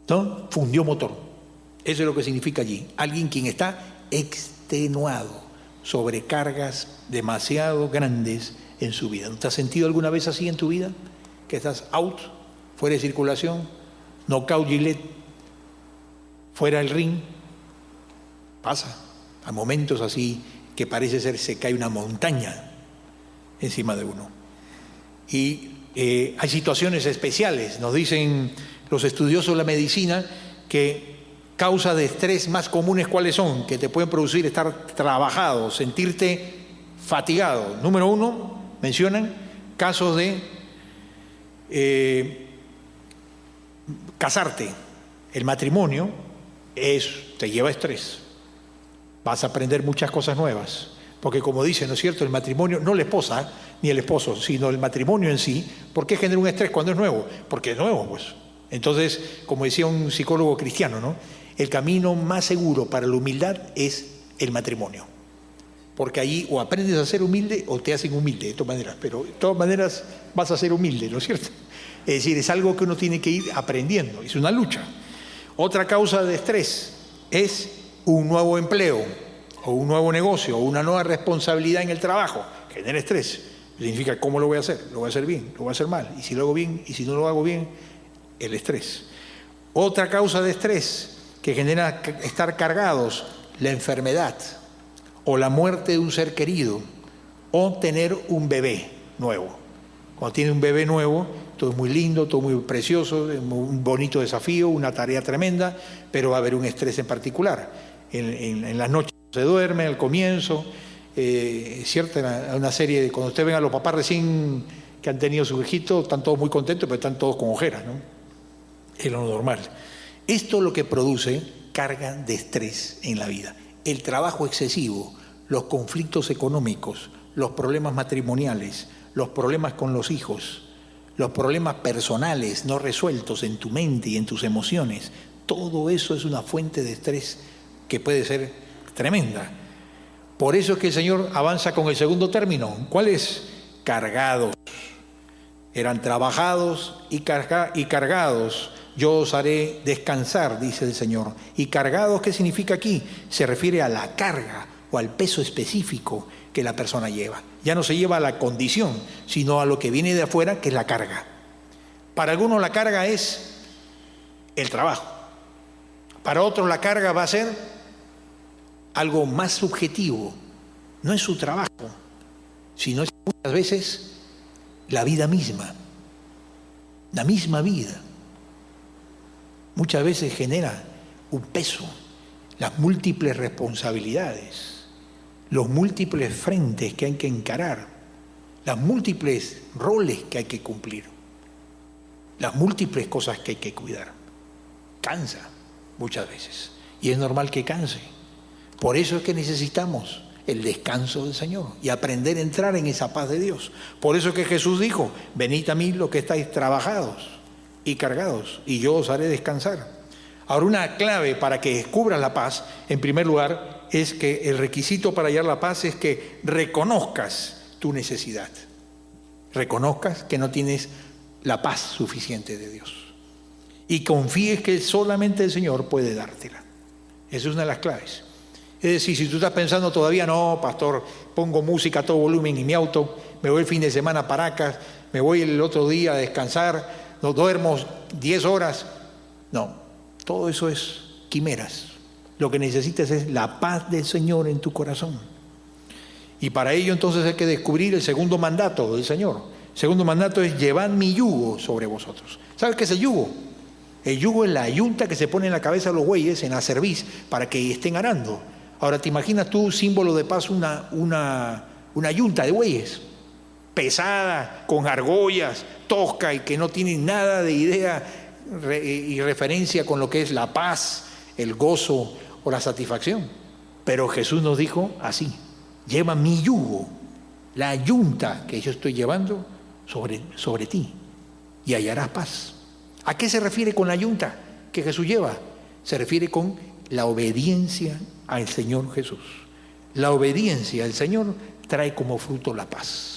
Speaker 1: ¿No? Fundió motor. Eso es lo que significa allí. Alguien quien está extenuado, sobrecargas demasiado grandes en su vida. ¿No te has sentido alguna vez así en tu vida? Que estás out, fuera de circulación, knockout Gillette, fuera del ring. Pasa. A momentos así que parece ser se cae una montaña encima de uno. Y hay situaciones especiales. Nos dicen los estudiosos de la medicina que causas de estrés más comunes, ¿cuáles son? Que te pueden producir estar trabajado, sentirte fatigado. Número 1, mencionan casos de casarte. El matrimonio te lleva estrés. Vas a aprender muchas cosas nuevas. Porque como dice, ¿no es cierto? El matrimonio, no la esposa ni el esposo, sino el matrimonio en sí. ¿Por qué genera un estrés cuando es nuevo? Porque es nuevo, pues. Entonces, como decía un psicólogo cristiano, ¿no? El camino más seguro para la humildad es el matrimonio. Porque ahí o aprendes a ser humilde o te hacen humilde, de todas maneras. Pero de todas maneras vas a ser humilde, ¿no es cierto? Es decir, es algo que uno tiene que ir aprendiendo. Es una lucha. Otra causa de estrés es un nuevo empleo, o un nuevo negocio, o una nueva responsabilidad en el trabajo. Genera estrés. Significa, ¿cómo lo voy a hacer? ¿Lo voy a hacer bien? ¿Lo voy a hacer mal? ¿Y si lo hago bien? ¿Y si no lo hago bien? El estrés. Otra causa de estrés que genera estar cargados, la enfermedad, o la muerte de un ser querido, o tener un bebé nuevo. Cuando tiene un bebé nuevo, todo es muy lindo, todo muy precioso, un bonito desafío, una tarea tremenda, pero va a haber un estrés en particular. En las noches se duerme, al comienzo, cierto, una serie de, cuando usted ven a los papás recién que han tenido su hijito, están todos muy contentos, pero están todos con ojeras, ¿no? Es lo normal. Esto es lo que produce carga de estrés en la vida. El trabajo excesivo, los conflictos económicos, los problemas matrimoniales, los problemas con los hijos, los problemas personales no resueltos en tu mente y en tus emociones, todo eso es una fuente de estrés que puede ser tremenda. Por eso es que el Señor avanza con el segundo término. ¿Cuál es? Cargados. Eran trabajados y cargados. Yo os haré descansar, dice el Señor. ¿Y cargados qué significa aquí? Se refiere a la carga o al peso específico que la persona lleva. Ya no se lleva a la condición, sino a lo que viene de afuera, que es la carga. Para algunos la carga es el trabajo. Para otros la carga va a ser algo más subjetivo. No es su trabajo, sino es muchas veces la vida misma. La misma vida. Muchas veces genera un peso, las múltiples responsabilidades, los múltiples frentes que hay que encarar, las múltiples roles que hay que cumplir, las múltiples cosas que hay que cuidar. Cansa muchas veces y es normal que canse. Por eso es que necesitamos el descanso del Señor y aprender a entrar en esa paz de Dios. Por eso es que Jesús dijo, venid a mí los que estáis trabajados y cargados, y yo os haré descansar. Ahora, una clave para que descubras la paz, en primer lugar, es que el requisito para hallar la paz es que reconozcas tu necesidad. Reconozcas que no tienes la paz suficiente de Dios. Y confíes que solamente el Señor puede dártela. Esa es una de las claves. Es decir, si tú estás pensando todavía, no, pastor, pongo música a todo volumen en mi auto, me voy el fin de semana a Paracas, me voy el otro día a descansar, no duermo 10 horas. No, todo eso es quimeras. Lo que necesitas es la paz del Señor en tu corazón. Y para ello entonces hay que descubrir el segundo mandato del Señor. El segundo mandato es llevad mi yugo sobre vosotros. ¿Sabes qué es el yugo? El yugo es la yunta que se pone en la cabeza de los bueyes en la cerviz para que estén arando. Ahora, ¿te imaginas tú, símbolo de paz, una yunta de bueyes? Pesada, con argollas, tosca y que no tienen nada de idea y referencia con lo que es la paz, el gozo o la satisfacción. Pero Jesús nos dijo así, lleva mi yugo, la yunta que yo estoy llevando sobre ti y hallarás paz. ¿A qué se refiere con la yunta que Jesús lleva? Se refiere con la obediencia al Señor Jesús. La obediencia al Señor trae como fruto la paz.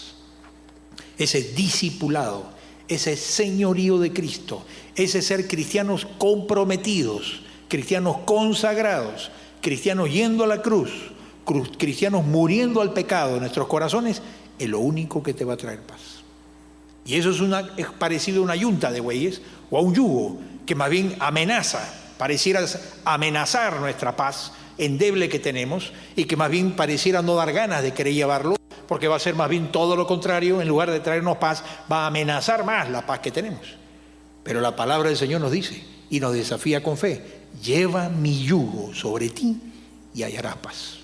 Speaker 1: Ese discipulado, ese señorío de Cristo, ese ser cristianos comprometidos, cristianos consagrados, cristianos yendo a la cruz, cristianos muriendo al pecado en nuestros corazones, es lo único que te va a traer paz. Y eso es parecido a una yunta de bueyes o a un yugo que más bien amenaza, pareciera amenazar nuestra paz endeble que tenemos y que más bien pareciera no dar ganas de querer llevarlo, porque va a ser más bien todo lo contrario, en lugar de traernos paz, va a amenazar más la paz que tenemos. Pero la palabra del Señor nos dice y nos desafía con fe, lleva mi yugo sobre ti y hallarás paz.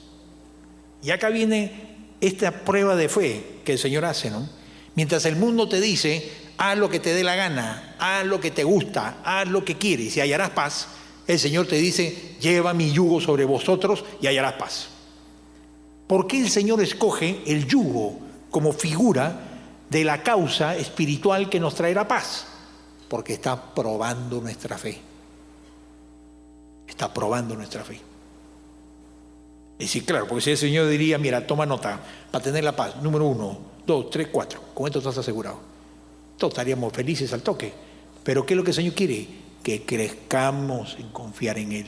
Speaker 1: Y acá viene esta prueba de fe que el Señor hace, ¿no? Mientras el mundo te dice, haz lo que te dé la gana, haz lo que te gusta, haz lo que quieres y hallarás paz, el Señor te dice, lleva mi yugo sobre vosotros y hallarás paz. ¿Por qué el Señor escoge el yugo como figura de la causa espiritual que nos traerá paz? Porque está probando nuestra fe. Está probando nuestra fe. Es decir, claro, porque si el Señor diría, mira, toma nota, para tener la paz, número 1, 2, 3, 4, con esto estás asegurado. Todos estaríamos felices al toque. Pero ¿qué es lo que el Señor quiere? Que crezcamos en confiar en Él.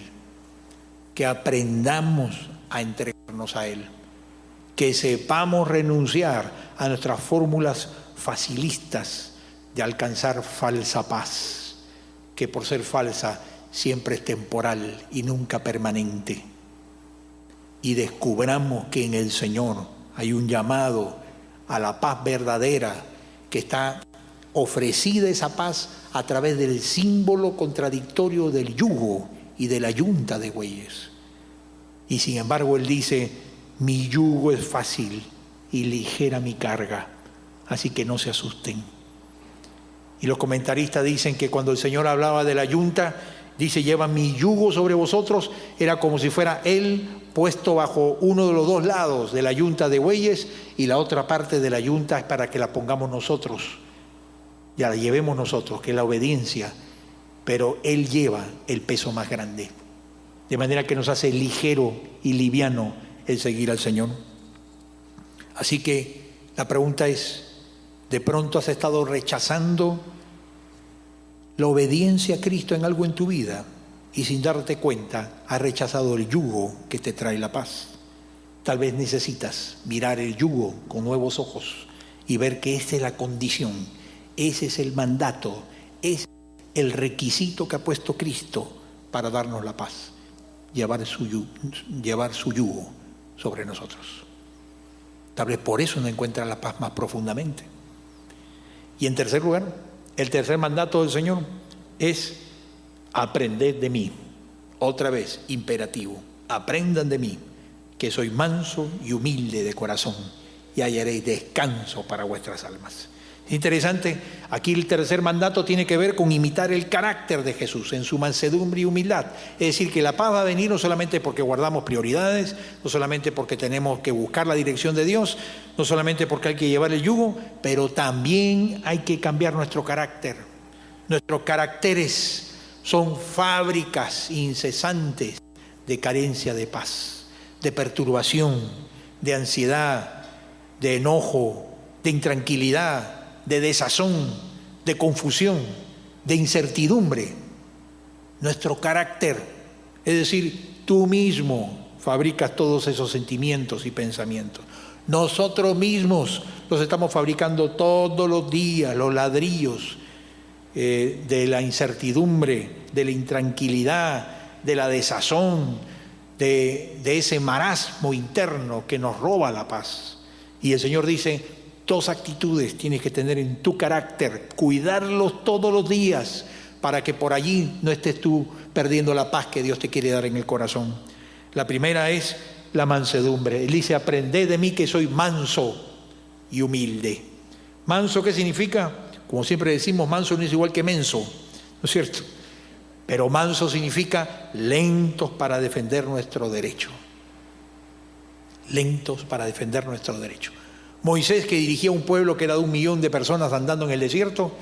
Speaker 1: Que aprendamos a entregarnos a Él. Que sepamos renunciar a nuestras fórmulas facilistas de alcanzar falsa paz, que por ser falsa siempre es temporal y nunca permanente. Y descubramos que en el Señor hay un llamado a la paz verdadera, que está ofrecida esa paz a través del símbolo contradictorio del yugo y de la yunta de bueyes. Y sin embargo Él dice, mi yugo es fácil y ligera mi carga, así que no se asusten. Y los comentaristas dicen que cuando el Señor hablaba de la yunta, dice, lleva mi yugo sobre vosotros, era como si fuera Él puesto bajo uno de los dos lados de la yunta de bueyes y la otra parte de la yunta es para que la pongamos nosotros, ya la llevemos nosotros, que es la obediencia, pero Él lleva el peso más grande, de manera que nos hace ligero y liviano el seguir al Señor. Así que la pregunta es, ¿de pronto has estado rechazando la obediencia a Cristo en algo en tu vida y sin darte cuenta has rechazado el yugo que te trae la paz? Tal vez necesitas mirar el yugo con nuevos ojos y ver que esa es la condición, ese es el mandato, es el requisito que ha puesto Cristo para darnos la paz, llevar su yugo sobre nosotros. Tal vez por eso no encuentras la paz más profundamente. Y en tercer lugar, el tercer mandato del Señor es aprended de mí. Otra vez, imperativo. Aprendan de mí, que soy manso y humilde de corazón, y hallaréis descanso para vuestras almas. Es interesante, aquí el tercer mandato tiene que ver con imitar el carácter de Jesús en su mansedumbre y humildad. Es decir, que la paz va a venir no solamente porque guardamos prioridades, no solamente porque tenemos que buscar la dirección de Dios, no solamente porque hay que llevar el yugo, pero también hay que cambiar nuestro carácter. Nuestros caracteres son fábricas incesantes de carencia de paz, de perturbación, de ansiedad, de enojo, de intranquilidad, de desazón, de confusión, de incertidumbre. Nuestro carácter, es decir, tú mismo fabricas todos esos sentimientos y pensamientos. Nosotros mismos los estamos fabricando todos los días, los ladrillos de la incertidumbre, de la intranquilidad, de la desazón, de ese marasmo interno que nos roba la paz. Y el Señor dice, dos actitudes tienes que tener en tu carácter, cuidarlos todos los días para que por allí no estés tú perdiendo la paz que Dios te quiere dar en el corazón. La primera es la mansedumbre. Él dice, aprended de mí que soy manso y humilde. ¿Manso qué significa? Como siempre decimos, manso no es igual que menso, ¿no es cierto? Pero manso significa lentos para defender nuestro derecho. Lentos para defender nuestro derecho. Moisés, que dirigía un pueblo que era de 1 millón de personas andando en el desierto,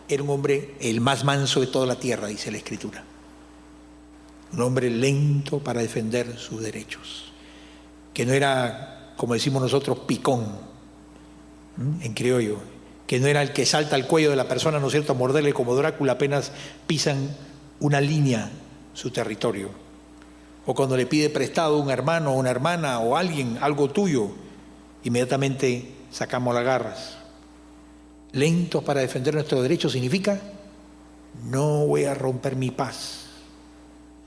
Speaker 1: era un hombre el más manso de toda la tierra, dice la Escritura. Un hombre lento para defender sus derechos. Que no era, como decimos nosotros, picón, en criollo. Que no era el que salta al cuello de la persona, ¿no es cierto?, a morderle como Drácula apenas pisan una línea su territorio. O cuando le pide prestado a un hermano o una hermana o alguien algo tuyo, inmediatamente sacamos las garras. Lentos para defender nuestros derechos significa no voy a romper mi paz,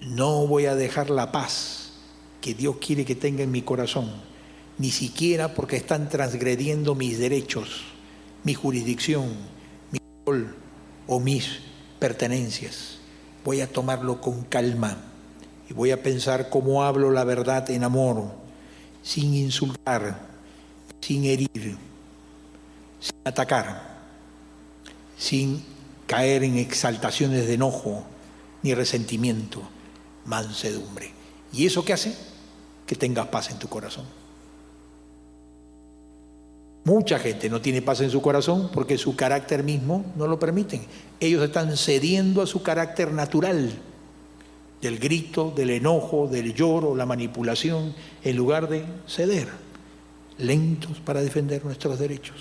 Speaker 1: no voy a dejar la paz que Dios quiere que tenga en mi corazón, ni siquiera porque están transgrediendo mis derechos, mi jurisdicción, mi rol o mis pertenencias. Voy a tomarlo con calma, y voy a pensar cómo hablo la verdad en amor, sin insultar, sin herir, sin atacar, sin caer en exaltaciones de enojo ni resentimiento, mansedumbre. ¿Y eso qué hace? Que tengas paz en tu corazón. Mucha gente no tiene paz en su corazón porque su carácter mismo no lo permiten. Ellos están cediendo a su carácter natural, del grito, del enojo, del lloro, la manipulación, en lugar de ceder, lentos para defender nuestros derechos.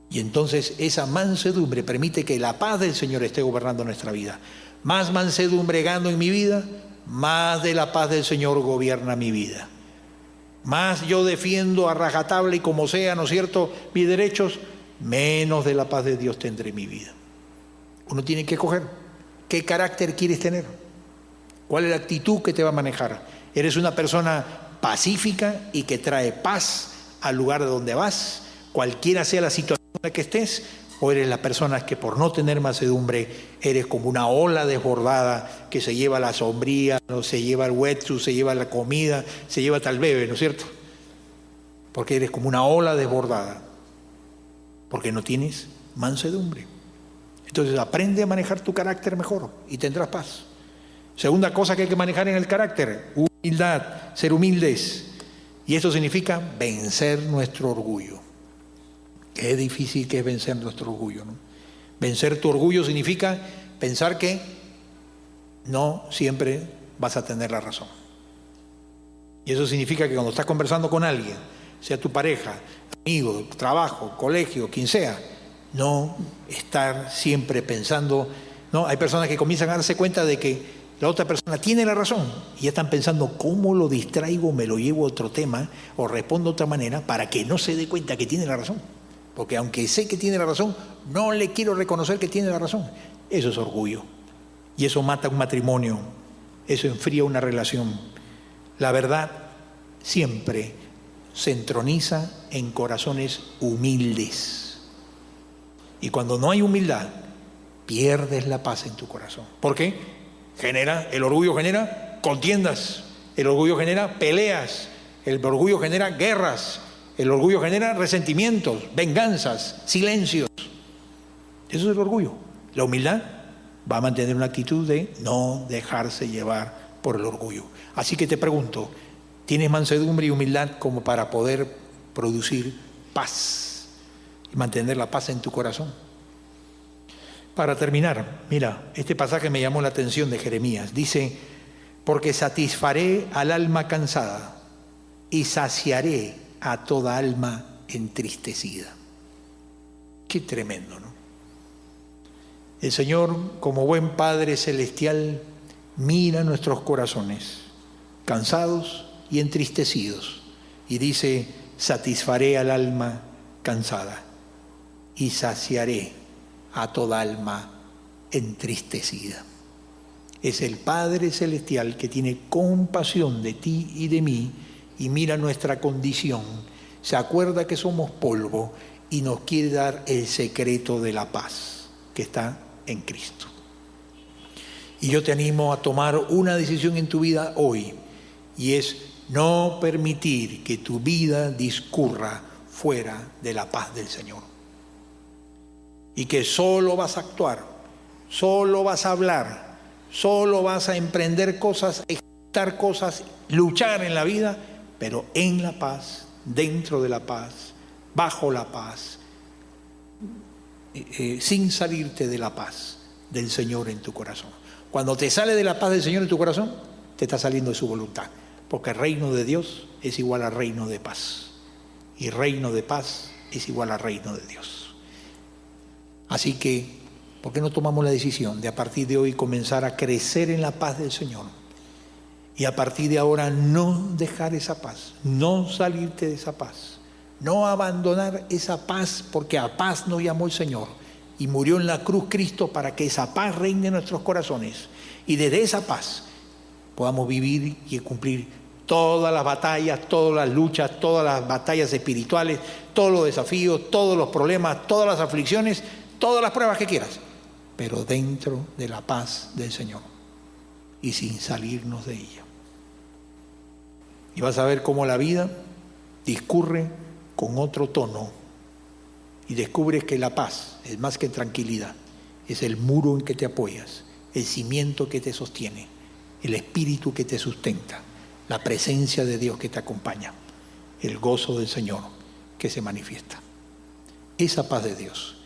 Speaker 1: Y entonces esa mansedumbre permite que la paz del Señor esté gobernando nuestra vida. Más mansedumbre gano en mi vida, más de la paz del Señor gobierna mi vida. Más yo defiendo a rajatabla y como sea, ¿no es cierto?, mis derechos, menos de la paz de Dios tendré en mi vida. Uno tiene que escoger qué carácter quieres tener, cuál es la actitud que te va a manejar. ¿Eres una persona pacífica y que trae paz al lugar de donde vas, cualquiera sea la situación en la que estés? ¿O eres la persona que por no tener mansedumbre eres como una ola desbordada que se lleva la sombría, ¿no? Se lleva el wetsuit, se lleva la comida, se lleva tal bebé, ¿no es cierto? Porque eres como una ola desbordada, porque no tienes mansedumbre. Entonces aprende a manejar tu carácter mejor y tendrás paz. Segunda cosa que hay que manejar en el carácter, humildad, ser humildes. Y esto significa vencer nuestro orgullo. Qué difícil que es vencer nuestro orgullo, ¿no? Vencer tu orgullo significa pensar que no siempre vas a tener la razón. Y eso significa que cuando estás conversando con alguien, sea tu pareja, amigo, trabajo, colegio, quien sea, no estar siempre pensando, ¿no? Hay personas que comienzan a darse cuenta de que la otra persona tiene la razón y ya están pensando cómo lo distraigo, me lo llevo a otro tema o respondo de otra manera para que no se dé cuenta que tiene la razón. Porque aunque sé que tiene la razón, no le quiero reconocer que tiene la razón. Eso es orgullo. Y eso mata un matrimonio. Eso enfría una relación. La verdad siempre se entroniza en corazones humildes. Y cuando no hay humildad, pierdes la paz en tu corazón. ¿Por qué? El orgullo genera contiendas. El orgullo genera peleas. El orgullo genera guerras. El orgullo genera resentimientos, venganzas, silencios. Eso es el orgullo. La humildad va a mantener una actitud de no dejarse llevar por el orgullo. Así que te pregunto, ¿tienes mansedumbre y humildad como para poder producir paz y mantener la paz en tu corazón? Para terminar, mira, este pasaje me llamó la atención de Jeremías. Dice, porque satisfaré al alma cansada y saciaré a toda alma entristecida. Qué tremendo, ¿no? El Señor, como buen Padre Celestial, mira nuestros corazones, cansados y entristecidos, y dice, satisfaré al alma cansada y saciaré a toda alma entristecida. Es el Padre Celestial que tiene compasión de ti y de mí y mira nuestra condición, se acuerda que somos polvo y nos quiere dar el secreto de la paz que está en Cristo. Y yo te animo a tomar una decisión en tu vida hoy, y es no permitir que tu vida discurra fuera de la paz del Señor. Y que solo vas a actuar, solo vas a hablar, solo vas a emprender cosas, ejecutar cosas, luchar en la vida, pero en la paz, dentro de la paz, bajo la paz, sin salirte de la paz del Señor en tu corazón. Cuando te sale de la paz del Señor en tu corazón, te está saliendo de su voluntad, porque el reino de Dios es igual al reino de paz, y reino de paz es igual al reino de Dios. Así que, ¿por qué no tomamos la decisión de a partir de hoy comenzar a crecer en la paz del Señor? Y a partir de ahora no dejar esa paz, no salirte de esa paz, no abandonar esa paz, porque a paz nos llamó el Señor y murió en la cruz Cristo para que esa paz reine en nuestros corazones y desde esa paz podamos vivir y cumplir todas las batallas, todas las luchas, todas las batallas espirituales, todos los desafíos, todos los problemas, todas las aflicciones, todas las pruebas que quieras, pero dentro de la paz del Señor. y sin salirnos de ella. Y vas a ver cómo la vida discurre con otro tono y descubres que la paz es más que tranquilidad, es el muro en que te apoyas, el cimiento que te sostiene, el espíritu que te sustenta, la presencia de Dios que te acompaña, el gozo del Señor que se manifiesta. Esa paz de Dios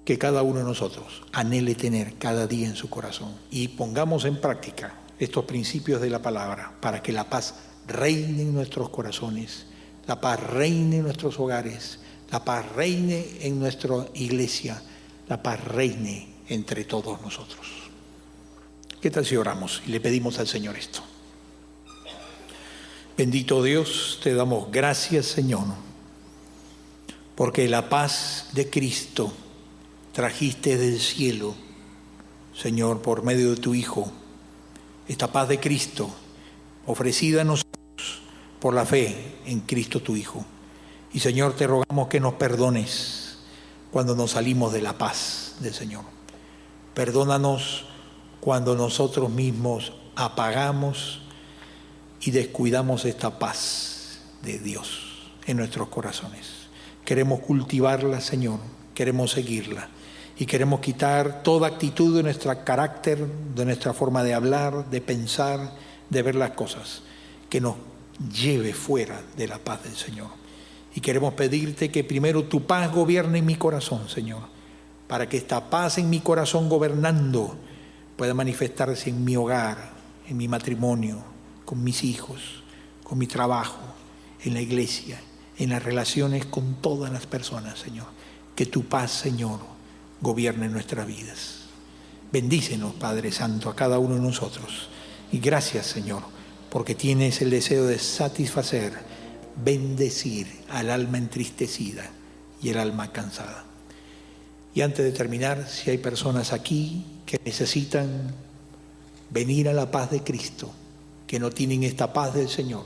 Speaker 1: que cada uno de nosotros anhele tener cada día en su corazón y pongamos en práctica estos principios de la palabra para que la paz reine en nuestros corazones, la paz reine en nuestros hogares, la paz reine en nuestra iglesia, la paz reine entre todos nosotros. ¿Qué tal si oramos y le pedimos al Señor esto? Bendito Dios, te damos gracias, Señor, porque la paz de Cristo trajiste del cielo, Señor, por medio de tu Hijo. Esta paz de Cristo ofrecida a nosotros por la fe en Cristo tu Hijo. Y Señor, te rogamos que nos perdones cuando nos salimos de la paz del Señor. Perdónanos cuando nosotros mismos apagamos y descuidamos esta paz de Dios en nuestros corazones. Queremos cultivarla, Señor, queremos seguirla y queremos quitar toda actitud de nuestro carácter, de nuestra forma de hablar, de pensar, de ver las cosas, que nos lleve fuera de la paz del Señor. Y queremos pedirte que primero tu paz gobierne en mi corazón, Señor, para que esta paz en mi corazón gobernando pueda manifestarse en mi hogar, en mi matrimonio, con mis hijos, con mi trabajo, en la iglesia, en las relaciones con todas las personas, Señor. Que tu paz, Señor, gobierne nuestras vidas. Bendícenos, Padre Santo, a cada uno de nosotros. Y gracias, Señor, porque tienes el deseo de satisfacer, bendecir al alma entristecida y el alma cansada. Y antes de terminar, si hay personas aquí que necesitan venir a la paz de Cristo, que no tienen esta paz del Señor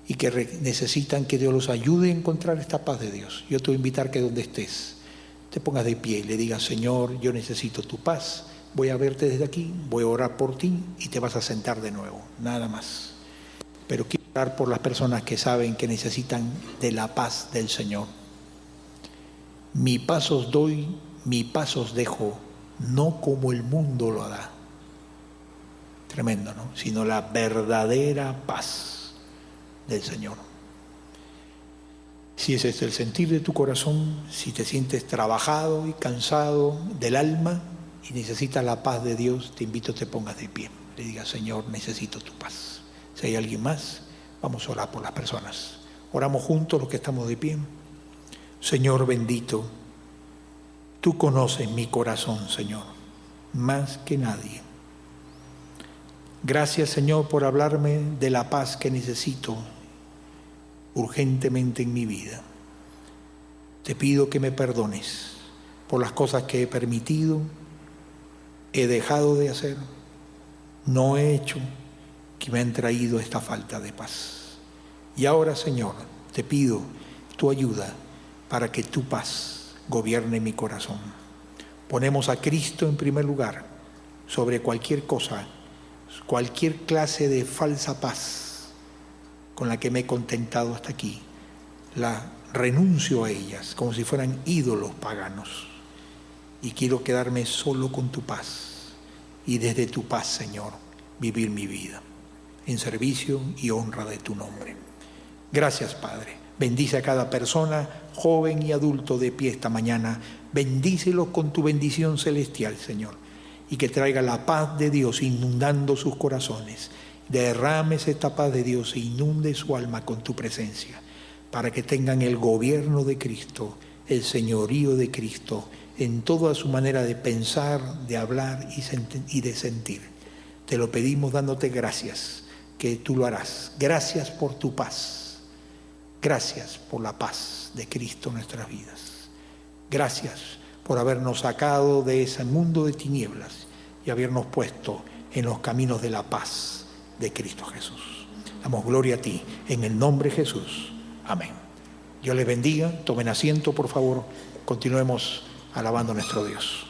Speaker 1: y que necesitan que Dios los ayude a encontrar esta paz de Dios, yo te voy a invitar que donde estés te pongas de pie y le digas: Señor, yo necesito tu paz, voy a verte desde aquí, voy a orar por ti y te vas a sentar de nuevo, nada más. Pero quiero orar por las personas que saben que necesitan de la paz del Señor. Mi paz os doy, mi paz os dejo, no como el mundo lo da. Tremendo, ¿no? Sino la verdadera paz del Señor. Si ese es el sentir de tu corazón, si te sientes trabajado y cansado del alma y necesitas la paz de Dios, te invito a que te pongas de pie. Le digas: Señor, necesito tu paz. Si hay alguien más, vamos a orar por las personas. Oramos juntos los que estamos de pie. Señor bendito, tú conoces mi corazón, Señor, más que nadie. Gracias, Señor, por hablarme de la paz que necesito urgentemente en mi vida. Te pido que me perdones por las cosas que he permitido, he dejado de hacer, no he hecho, que me han traído esta falta de paz. Y ahora, Señor, te pido tu ayuda para que tu paz gobierne mi corazón. Ponemos a Cristo en primer lugar sobre cualquier cosa, cualquier clase de falsa paz con la que me he contentado hasta aquí. La renuncio a ellas como si fueran ídolos paganos y quiero quedarme solo con tu paz y desde tu paz, Señor, vivir mi vida en servicio y honra de tu nombre. Gracias, Padre. Bendice a cada persona, joven y adulto de pie esta mañana. Bendícelos con tu bendición celestial, Señor, y que traiga la paz de Dios inundando sus corazones. Derrames esta paz de Dios e inunde su alma con tu presencia, para que tengan el gobierno de Cristo, el señorío de Cristo, en toda su manera de pensar, de hablar y de sentir. Te lo pedimos dándote gracias, que tú lo harás. Gracias por tu paz. Gracias por la paz de Cristo en nuestras vidas. Gracias por habernos sacado de ese mundo de tinieblas y habernos puesto en los caminos de la paz de Cristo Jesús. Damos gloria a ti, en el nombre de Jesús. Amén. Dios les bendiga. Tomen asiento, por favor. Continuemos alabando a nuestro Dios.